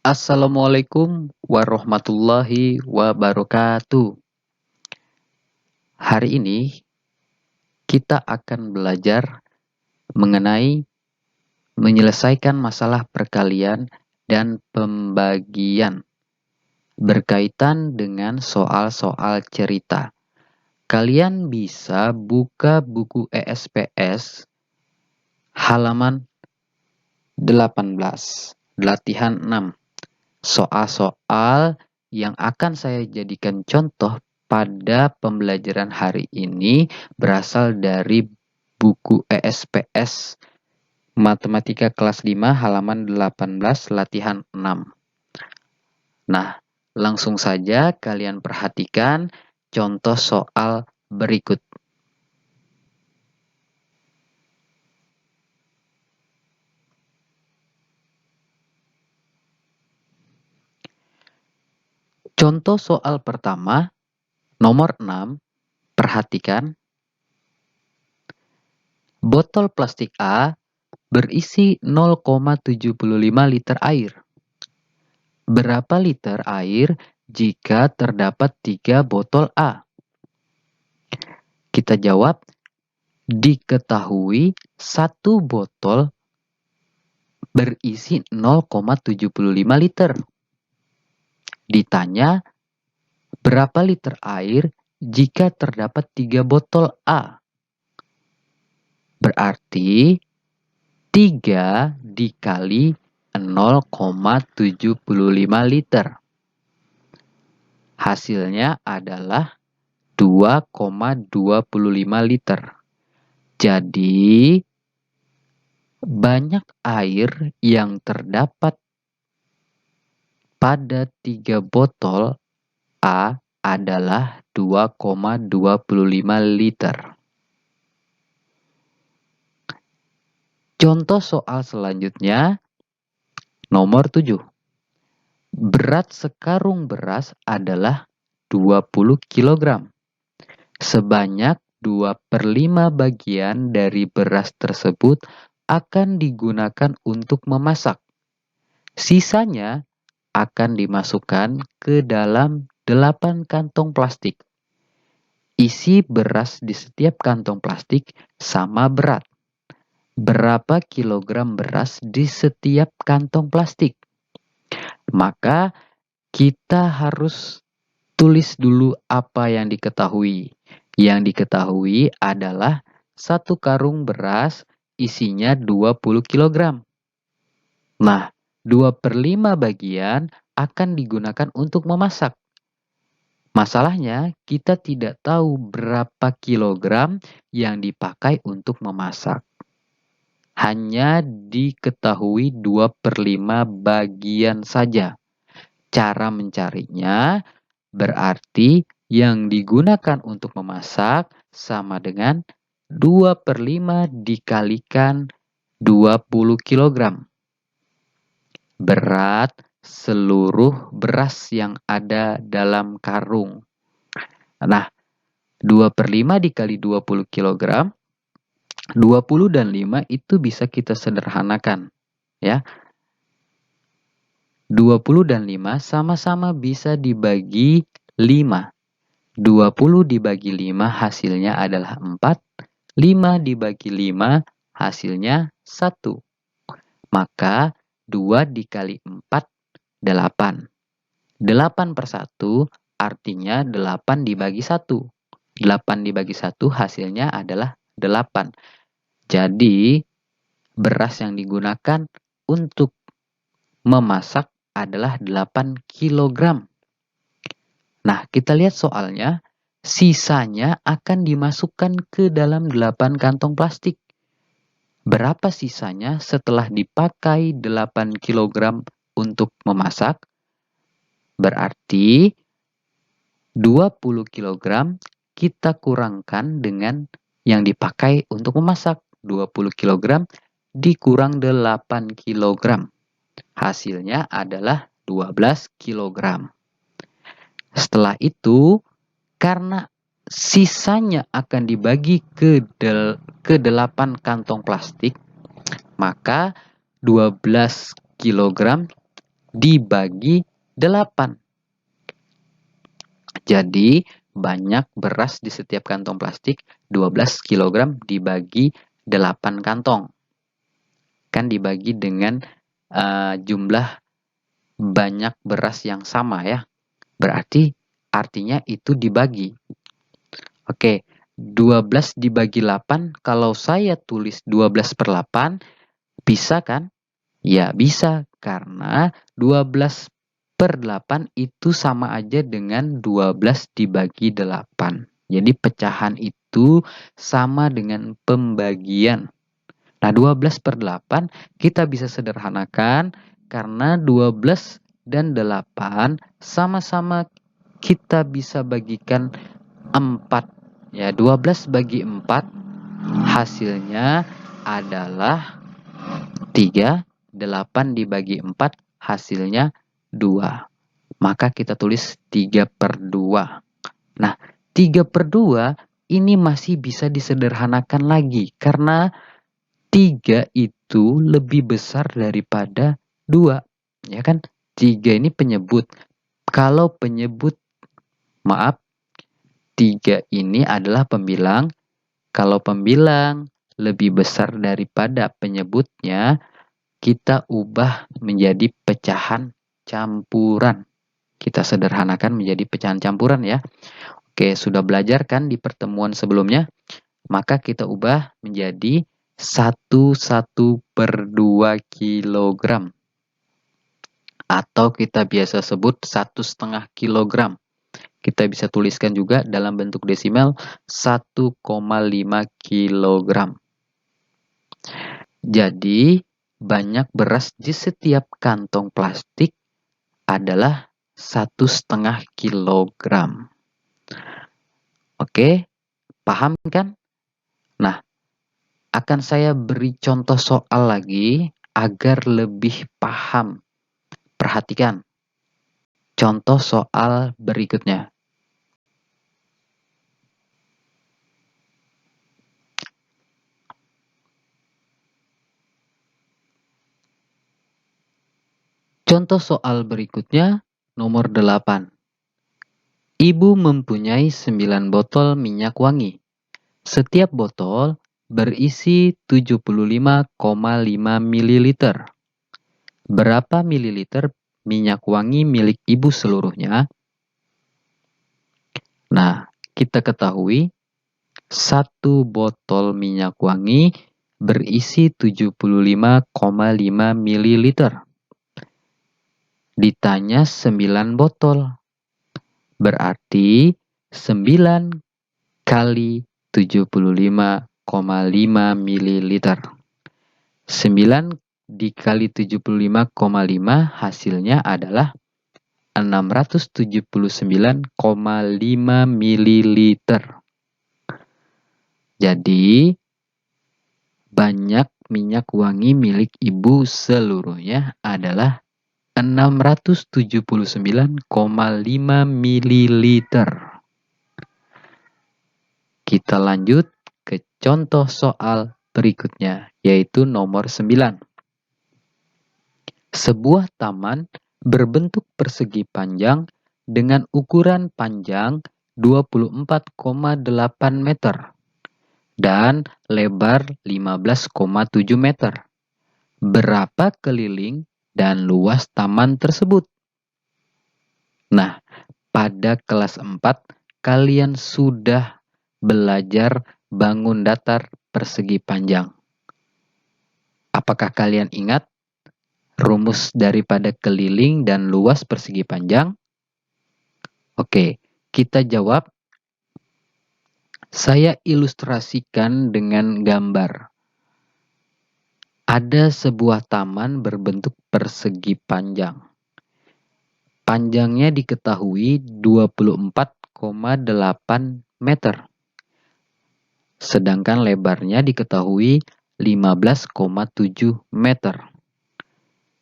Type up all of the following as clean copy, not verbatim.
Assalamualaikum warahmatullahi wabarakatuh. Hari ini kita akan belajar mengenai menyelesaikan masalah perkalian dan pembagian berkaitan dengan soal-soal cerita. Kalian bisa buka buku ESPS halaman 18, latihan 6. Soal-soal yang akan saya jadikan contoh pada pembelajaran hari ini berasal dari buku ESPS Matematika kelas 5 halaman 18 latihan 6. Nah, langsung saja kalian perhatikan contoh soal berikut. Contoh soal pertama, nomor 6, perhatikan. Botol plastik A berisi 0,75 liter air. Berapa liter air jika terdapat 3 botol A? Kita jawab, diketahui satu botol berisi 0,75 liter. Ditanya, berapa liter air jika terdapat 3 botol A? Berarti 3 dikali 0,75 liter. Hasilnya adalah 2,25 liter. Jadi, banyak air yang terdapat pada 3 botol A adalah 2,25 liter. Contoh soal selanjutnya, nomor 7. Berat sekarung beras adalah 20 kg. Sebanyak 2/5 bagian dari beras tersebut akan digunakan untuk memasak. Sisanya akan dimasukkan ke dalam 8 kantong plastik. Isi beras di setiap kantong plastik sama berat. Berapa kilogram beras di setiap kantong plastik? Maka kita harus tulis dulu apa yang diketahui. Yang diketahui adalah 1 karung beras isinya 20 kg. Nah, 2/5 bagian akan digunakan untuk memasak. Masalahnya, kita tidak tahu berapa kilogram yang dipakai untuk memasak. Hanya diketahui 2/5 bagian saja. Cara mencarinya berarti yang digunakan untuk memasak sama dengan 2/5 dikalikan 20 kg. Berat seluruh beras yang ada dalam karung. Nah, 2/5 dikali 20 kg, 20 dan 5 itu bisa kita sederhanakan. Ya. 20 dan 5 sama-sama bisa dibagi 5. 20 dibagi 5 hasilnya adalah 4. 5 dibagi 5 hasilnya 1. Maka 2 dikali 4, 8. 8/1 artinya 8 dibagi 1. 8 dibagi 1 hasilnya adalah 8. Jadi, beras yang digunakan untuk memasak adalah 8 kg. Nah, kita lihat soalnya. Sisanya akan dimasukkan ke dalam 8 kantong plastik. Berapa sisanya setelah dipakai 8 kg untuk memasak? Berarti 20 kg kita kurangkan dengan yang dipakai untuk memasak. 20 kg dikurang 8 kg. Hasilnya adalah 12 kg. Setelah itu, karena sisanya akan dibagi ke 8 kantong plastik, maka 12 kg dibagi 8. Jadi banyak beras di setiap kantong plastik 12 kg dibagi 8 kantong. Kan dibagi dengan jumlah banyak beras yang sama ya. Berarti artinya itu dibagi. Oke, 12 dibagi 8, kalau saya tulis 12 per 8, bisa kan? Ya bisa, karena 12 per 8 itu sama aja dengan 12 dibagi 8. Jadi pecahan itu sama dengan pembagian. Nah, 12 per 8 kita bisa sederhanakan karena 12 dan 8 sama-sama kita bisa bagikan 4. Ya, 12 bagi 4 hasilnya adalah 3. 8 dibagi 4 hasilnya 2. Maka kita tulis 3 per 2. Nah, 3 per 2 ini masih bisa disederhanakan lagi karena 3 itu lebih besar daripada 2. Ya kan? 3 ini penyebut. Kalau penyebut, maaf, 3 ini adalah pembilang. Kalau pembilang lebih besar daripada penyebutnya, kita ubah menjadi pecahan campuran. Kita sederhanakan menjadi pecahan campuran ya. Oke, sudah belajar kan di pertemuan sebelumnya? Maka kita ubah menjadi 1 per 2 kg. Atau kita biasa sebut 1,5 kg. Kita bisa tuliskan juga dalam bentuk desimal 1,5 kg. Jadi, banyak beras di setiap kantong plastik adalah 1,5 kg. Oke, paham kan? Nah, akan saya beri contoh soal lagi agar lebih paham. Perhatikan. Contoh soal berikutnya. Contoh soal berikutnya nomor 8. Ibu mempunyai 9 botol minyak wangi. Setiap botol berisi 75,5 ml. Berapa mililiter minyak wangi milik ibu seluruhnya? Nah, kita ketahui 1 botol minyak wangi berisi 75,5 ml. Ditanya 9 botol. Berarti 9 kali 75,5 ml. 9 dikali 75,5 hasilnya adalah 679,5 ml. Jadi, banyak minyak wangi milik ibu seluruhnya adalah 679,5 ml. Kita lanjut ke contoh soal berikutnya, yaitu nomor 9. Sebuah taman berbentuk persegi panjang dengan ukuran panjang 24,8 meter dan lebar 15,7 meter. Berapa keliling dan luas taman tersebut? Nah, pada kelas 4 kalian sudah belajar bangun datar persegi panjang. Apakah kalian ingat rumus daripada keliling dan luas persegi panjang? Oke, kita jawab. Saya ilustrasikan dengan gambar. Ada sebuah taman berbentuk persegi panjang. Panjangnya diketahui 24,8 meter. Sedangkan lebarnya diketahui 15,7 meter.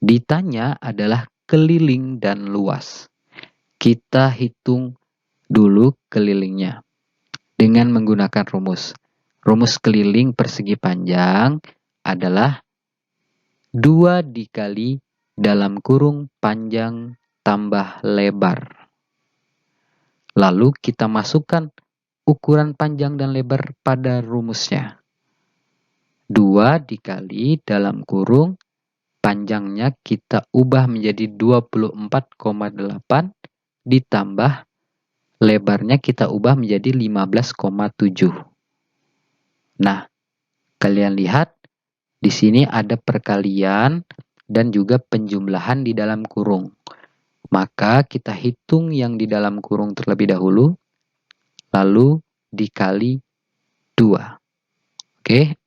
Ditanya adalah keliling dan luas. Kita hitung dulu kelilingnya dengan menggunakan rumus. Rumus keliling persegi panjang adalah 2 dikali dalam kurung panjang tambah lebar. Lalu kita masukkan ukuran panjang dan lebar pada rumusnya. 2 dikali dalam kurung panjangnya kita ubah menjadi 24,8 ditambah lebarnya kita ubah menjadi 15,7. Nah, kalian lihat di sini ada perkalian dan juga penjumlahan di dalam kurung. Maka kita hitung yang di dalam kurung terlebih dahulu, lalu dikali 2. Oke.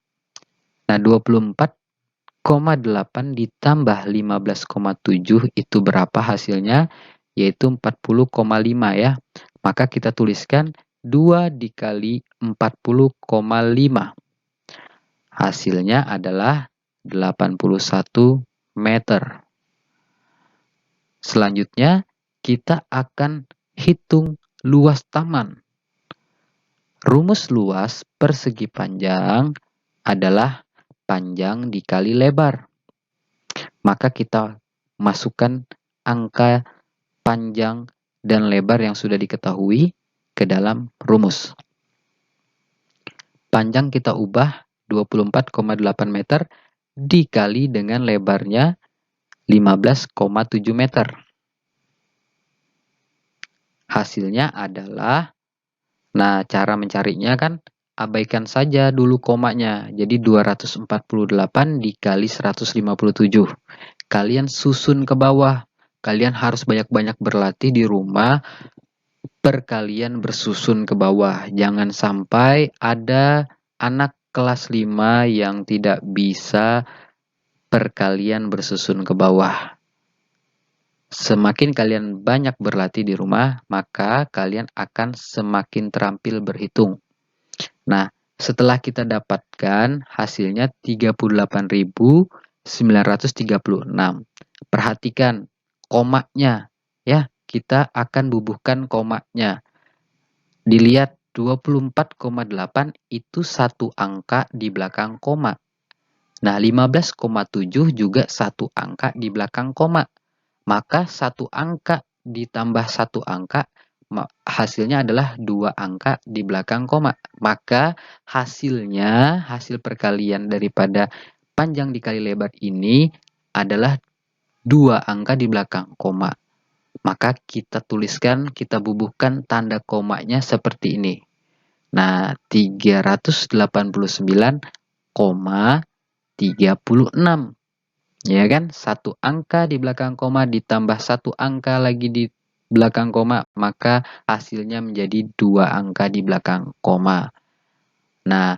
Nah, 24,8 ditambah 15,7 itu berapa hasilnya? Yaitu 40,5 ya. Maka kita tuliskan 2 dikali 40,5. Hasilnya adalah 81 meter. Selanjutnya, kita akan hitung luas taman. Rumus luas persegi panjang adalah panjang dikali lebar. Maka kita masukkan angka panjang dan lebar yang sudah diketahui ke dalam rumus. Panjang kita ubah 24,8 meter dikali dengan lebarnya 15,7 meter. Hasilnya adalah, nah cara mencarinya kan abaikan saja dulu komanya. Jadi 248 dikali 157. Kalian susun ke bawah. Kalian harus banyak-banyak berlatih di rumah. Perkalian bersusun ke bawah. Jangan sampai ada anak kelas 5 yang tidak bisa perkalian bersusun ke bawah. Semakin kalian banyak berlatih di rumah, maka kalian akan semakin terampil berhitung. Nah, setelah kita dapatkan hasilnya 38.936. Perhatikan komanya ya, kita akan bubuhkan komanya. Dilihat 24,8 itu satu angka di belakang koma. Nah, 15,7 juga satu angka di belakang koma. Maka satu angka ditambah satu angka hasilnya adalah 2 angka di belakang koma. Maka hasilnya, hasil perkalian daripada panjang dikali lebar ini adalah 2 angka di belakang koma. Maka kita tuliskan, kita bubuhkan tanda komanya seperti ini. Nah, 389,36. Ya kan? Satu angka di belakang koma ditambah satu angka lagi di belakang koma, maka hasilnya menjadi 2 angka di belakang koma. Nah,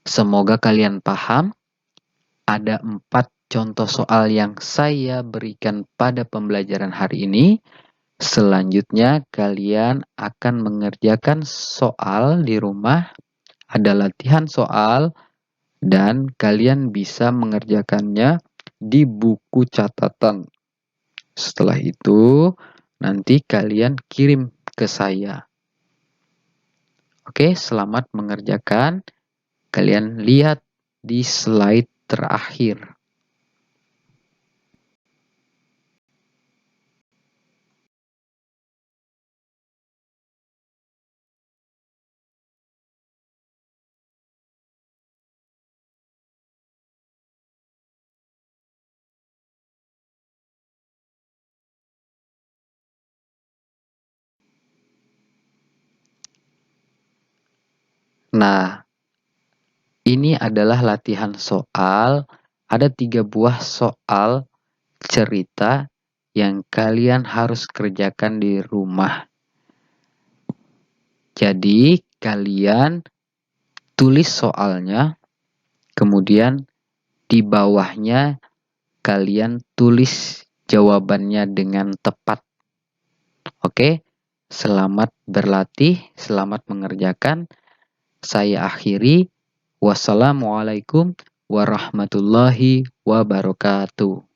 semoga kalian paham. Ada 4 contoh soal yang saya berikan pada pembelajaran hari ini. Selanjutnya kalian akan mengerjakan soal di rumah. Ada latihan soal dan kalian bisa mengerjakannya di buku catatan. Setelah itu, nanti kalian kirim ke saya. Oke, selamat mengerjakan. Kalian lihat di slide terakhir. Nah, ini adalah latihan soal. Ada 3 buah soal cerita yang kalian harus kerjakan di rumah. Jadi, kalian tulis soalnya, kemudian di bawahnya kalian tulis jawabannya dengan tepat. Oke, selamat berlatih, selamat mengerjakan. Saya akhiri. Wassalamualaikum warahmatullahi wabarakatuh.